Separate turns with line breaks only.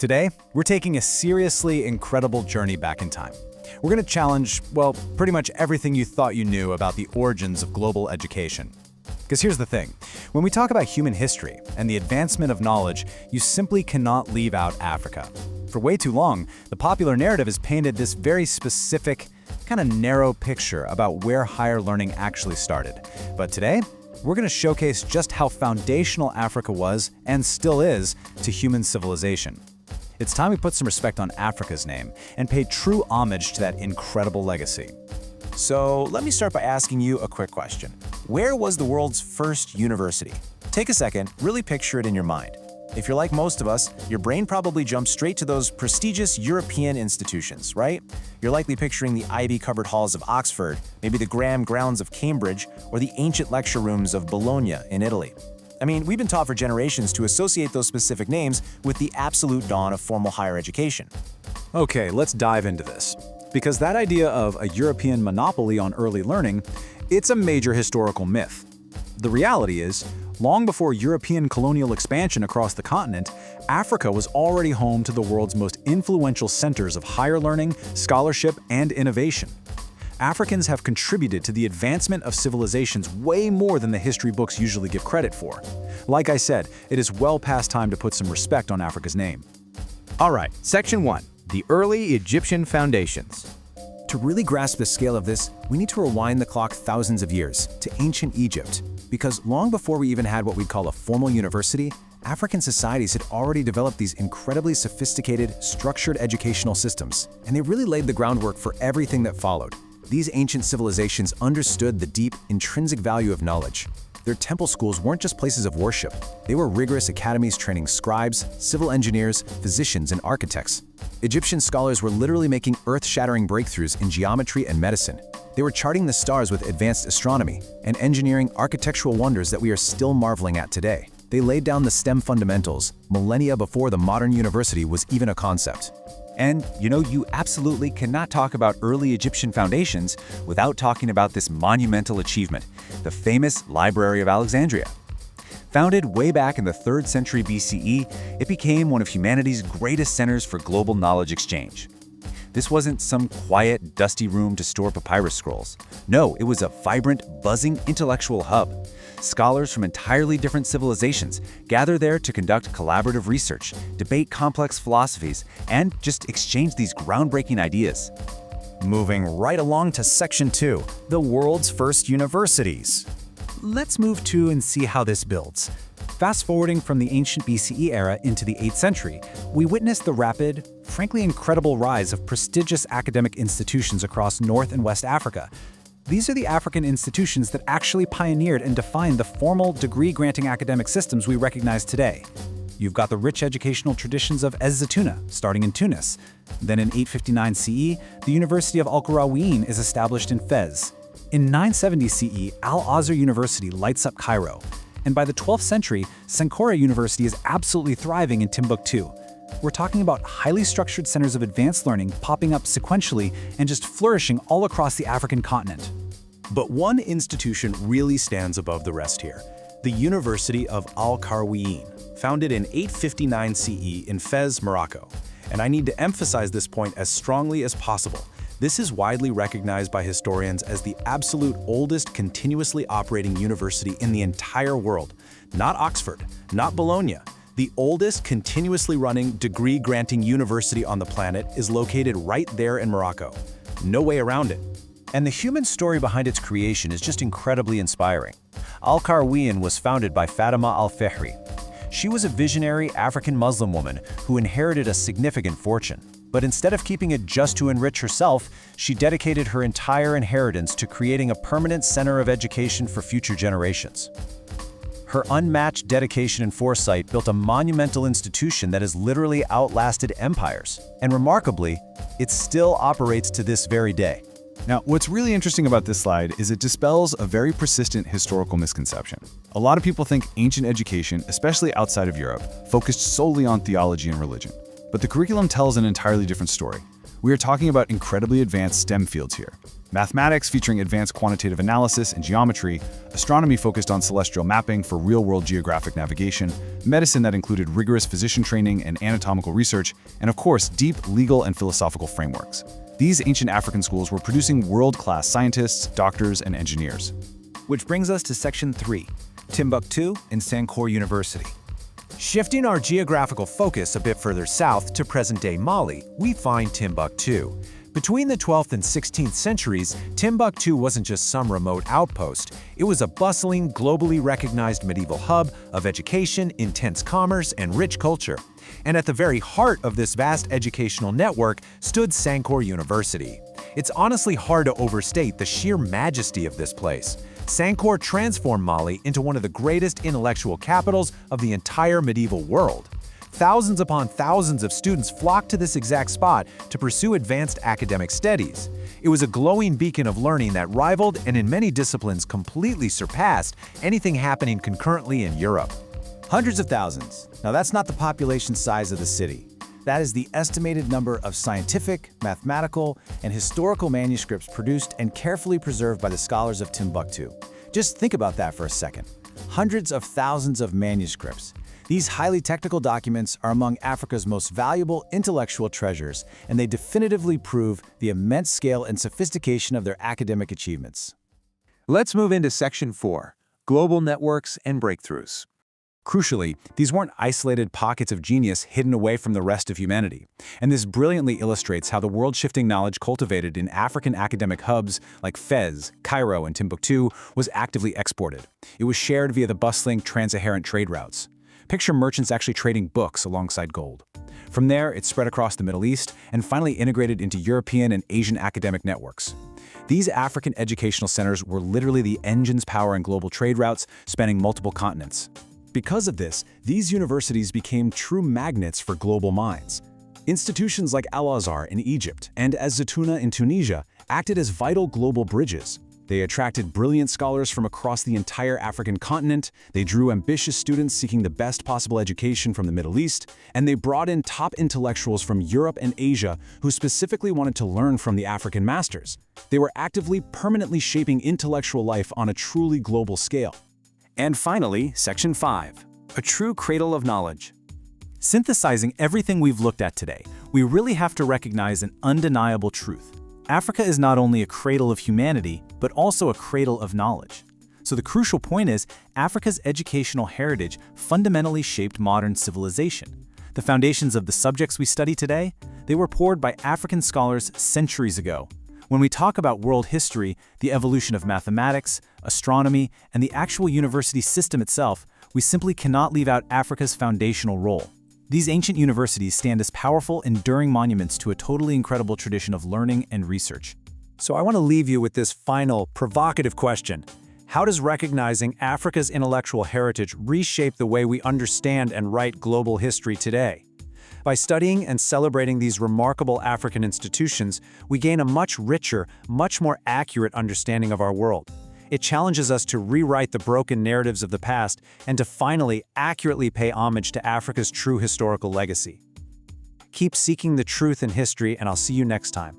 Today, we're taking a seriously incredible journey back in time. We're going to challenge, well, pretty much everything you thought you knew about the origins of global education. Because here's the thing, when we talk about human history and the advancement of knowledge, you simply cannot leave out Africa. For way too long, the popular narrative has painted this very specific, kind of narrow picture about where higher learning actually started. But today, we're going to showcase just how foundational Africa was, and still is, to human civilization. It's time we put some respect on Africa's name and pay true homage to that incredible legacy.
So let me start by asking you a quick question. Where was the world's first university? Take a second, really picture it in your mind. If you're like most of us, your brain probably jumps straight to those prestigious European institutions, right? You're likely picturing the ivy-covered halls of Oxford, maybe the Graham grounds of Cambridge, or the ancient lecture rooms of Bologna in Italy. I mean, we've been taught for generations to associate those specific names with the absolute dawn of formal higher education.
Okay, let's dive into this. Because that idea of a European monopoly on early learning, it's a major historical myth. The reality is, long before European colonial expansion across the continent, Africa was already home to the world's most influential centers of higher learning, scholarship, and innovation. Africans have contributed to the advancement of civilizations way more than the history books usually give credit for. Like I said, it is well past time to put some respect on Africa's name.
All right, Section 1, the early Egyptian foundations.
To really grasp the scale of this, we need to rewind the clock thousands of years to ancient Egypt, because long before we even had what we'd call a formal university, African societies had already developed these incredibly sophisticated, structured educational systems, and they really laid the groundwork for everything that followed. These ancient civilizations understood the deep, intrinsic value of knowledge. Their temple schools weren't just places of worship. They were rigorous academies training scribes, civil engineers, physicians, and architects. Egyptian scholars were literally making earth-shattering breakthroughs in geometry and medicine. They were charting the stars with advanced astronomy and engineering architectural wonders that we are still marveling at today. They laid down the STEM fundamentals millennia before the modern university was even a concept.
And, you absolutely cannot talk about early Egyptian foundations without talking about this monumental achievement, the famous Library of Alexandria. Founded way back in the 3rd century BCE, it became one of humanity's greatest centers for global knowledge exchange. This wasn't some quiet, dusty room to store papyrus scrolls. No, it was a vibrant, buzzing intellectual hub. Scholars from entirely different civilizations gather there to conduct collaborative research, debate complex philosophies, and just exchange these groundbreaking ideas.
Moving right along to Section 2, the world's first universities. Let's move to and see how this builds. Fast-forwarding from the ancient BCE era into the 8th century, we witnessed the rapid, frankly incredible rise of prestigious academic institutions across North and West Africa. These are the African institutions that actually pioneered and defined the formal degree-granting academic systems we recognize today. You've got the rich educational traditions of Ez-Zatouna, starting in Tunis. Then in 859 CE, the University of Al-Qarawiyyin is established in Fez. In 970 CE, Al-Azhar University lights up Cairo. And by the 12th century, Sankore University is absolutely thriving in Timbuktu. We're talking about highly structured centers of advanced learning popping up sequentially and just flourishing all across the African continent.
But one institution really stands above the rest here, the University of Al-Qarawiyyin, founded in 859 CE in Fez, Morocco. And I need to emphasize this point as strongly as possible. This is widely recognized by historians as the absolute oldest continuously operating university in the entire world. Not Oxford, not Bologna. The oldest continuously running degree-granting university on the planet is located right there in Morocco. No way around it.
And the human story behind its creation is just incredibly inspiring. Al-Qarawiyyin was founded by Fatima al-Fihri. She was a visionary African Muslim woman who inherited a significant fortune. But instead of keeping it just to enrich herself, she dedicated her entire inheritance to creating a permanent center of education for future generations. Her unmatched dedication and foresight built a monumental institution that has literally outlasted empires. And remarkably, it still operates to this very day.
Now, what's really interesting about this slide is it dispels a very persistent historical misconception. A lot of people think ancient education, especially outside of Europe, focused solely on theology and religion. But the curriculum tells an entirely different story. We are talking about incredibly advanced STEM fields here. Mathematics featuring advanced quantitative analysis and geometry, astronomy focused on celestial mapping for real-world geographic navigation, medicine that included rigorous physician training and anatomical research, and of course, deep legal and philosophical frameworks. These ancient African schools were producing world-class scientists, doctors, and engineers.
Which brings us to Section 3, Timbuktu and Sankore University.
Shifting our geographical focus a bit further south to present-day Mali, we find Timbuktu. Between the 12th and 16th centuries, Timbuktu wasn't just some remote outpost. It was a bustling, globally recognized medieval hub of education, intense commerce, and rich culture. And at the very heart of this vast educational network stood Sankore University. It's honestly hard to overstate the sheer majesty of this place. Sankore transformed Mali into one of the greatest intellectual capitals of the entire medieval world. Thousands upon thousands of students flocked to this exact spot to pursue advanced academic studies. It was a glowing beacon of learning that rivaled and in many disciplines completely surpassed anything happening concurrently in Europe.
Hundreds of thousands. Now that's not the population size of the city. That is the estimated number of scientific, mathematical, and historical manuscripts produced and carefully preserved by the scholars of Timbuktu. Just think about that for a second. Hundreds of thousands of manuscripts. These highly technical documents are among Africa's most valuable intellectual treasures, and they definitively prove the immense scale and sophistication of their academic achievements.
Let's move into Section 4, Global Networks and Breakthroughs.
Crucially, these weren't isolated pockets of genius hidden away from the rest of humanity. And this brilliantly illustrates how the world-shifting knowledge cultivated in African academic hubs like Fez, Cairo, and Timbuktu was actively exported. It was shared via the bustling trans-Saharan trade routes. Picture merchants actually trading books alongside gold. From there, it spread across the Middle East and finally integrated into European and Asian academic networks. These African educational centers were literally the engines powering global trade routes spanning multiple continents. Because of this, these universities became true magnets for global minds. Institutions like Al-Azhar in Egypt and Az-Zaytuna in Tunisia acted as vital global bridges. They attracted brilliant scholars from across the entire African continent, they drew ambitious students seeking the best possible education from the Middle East, and they brought in top intellectuals from Europe and Asia who specifically wanted to learn from the African masters. They were actively, permanently shaping intellectual life on a truly global scale.
And finally, Section 5, a true cradle of knowledge.
Synthesizing everything we've looked at today, we really have to recognize an undeniable truth. Africa is not only a cradle of humanity, but also a cradle of knowledge. So the crucial point is, Africa's educational heritage fundamentally shaped modern civilization. The foundations of the subjects we study today, they were poured by African scholars centuries ago. When we talk about world history, the evolution of mathematics, astronomy, and the actual university system itself, we simply cannot leave out Africa's foundational role. These ancient universities stand as powerful, enduring monuments to a totally incredible tradition of learning and research.
So I want to leave you with this final, provocative question. How does recognizing Africa's intellectual heritage reshape the way we understand and write global history today? By studying and celebrating these remarkable African institutions, we gain a much richer, much more accurate understanding of our world. It challenges us to rewrite the broken narratives of the past and to finally accurately pay homage to Africa's true historical legacy. Keep seeking the truth in history, and I'll see you next time.